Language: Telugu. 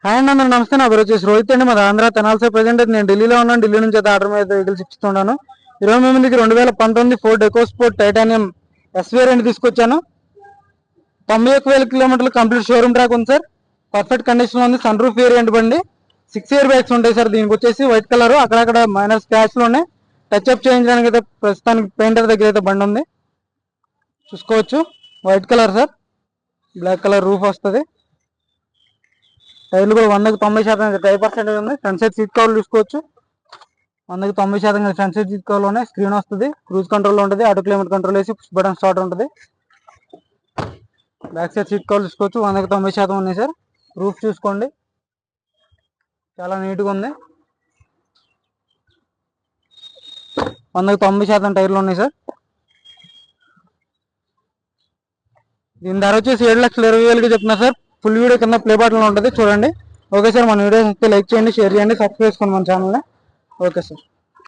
హాయ్ అండి అందరూ నమస్తే. నా పేరు వచ్చేసి రోహిత్ అండి. మాది ఆంధ్ర తెనాలి. ప్రజెంట్ అయితే నేను ఢిల్లీలో ఉన్నాను. ఢిల్లీ నుంచి అయితే ఆర్డర్ మీద వెహికల్స్ ఇస్తున్నాను. ఈరోజు మీ ముందుకి 2019 Ford EcoSport titanium yes variant తీసుకొచ్చాను. 91,000 కిలోమీటర్లు కంప్లీట్ షోరూమ్ ట్రాక్ ఉంది సార్. పర్ఫెక్ట్ కండిషన్ లో ఉంది. సన్ రూఫ్ వేరియంట్ బండి. 6 ఇయర్ బ్యాగ్స్ ఉంటాయి సార్. దీనికి వచ్చేసి వైట్ కలర్, అక్కడక్కడ మైనర్ స్క్రాచ్ లో ఉన్నాయి. టచ్ అప్ చేయించడానికి అయితే ప్రస్తుతానికి పెయింటర్ దగ్గర అయితే బండి ఉంది, చూసుకోవచ్చు. White colour sir, black colour roof వస్తుంది. టైర్లు కూడా 100% 90% ఉంది. ఫ్రంట్ సైడ్ సీట్ కవర్లు చూసుకోవచ్చు. 100% ఫ్రంట్ సైడ్ సీట్ కవర్లు ఉన్నాయి. స్క్రీన్ వస్తుంది, క్రూజ్ కంట్రోల్ ఉంటుంది, ఆటో క్లైమేట్ కంట్రోల్ వేసి పుష్ బటన్ స్టార్ట్ ఉంటుంది. బ్యాక్ సైడ్ సీట్ కవర్లు చూసుకోవచ్చు. 100% ఉన్నాయి సార్. రూఫ్ చూసుకోండి, చాలా నీట్గా ఉంది. 100% టైర్లు ఉన్నాయి సార్. దీని ధర వచ్చేసి 7,20,000కి చెప్తున్నా సార్. ఫుల్ వీడియో కింద ప్లే బటన్లో ఉంటుంది, చూడండి. ఓకే సార్, మన వీడియోస్ అయితే లైక్ చేయండి, షేర్ చేయండి, సబ్స్క్రైబ్ చేసుకోండి మన ఛానల్ని. Okay sir.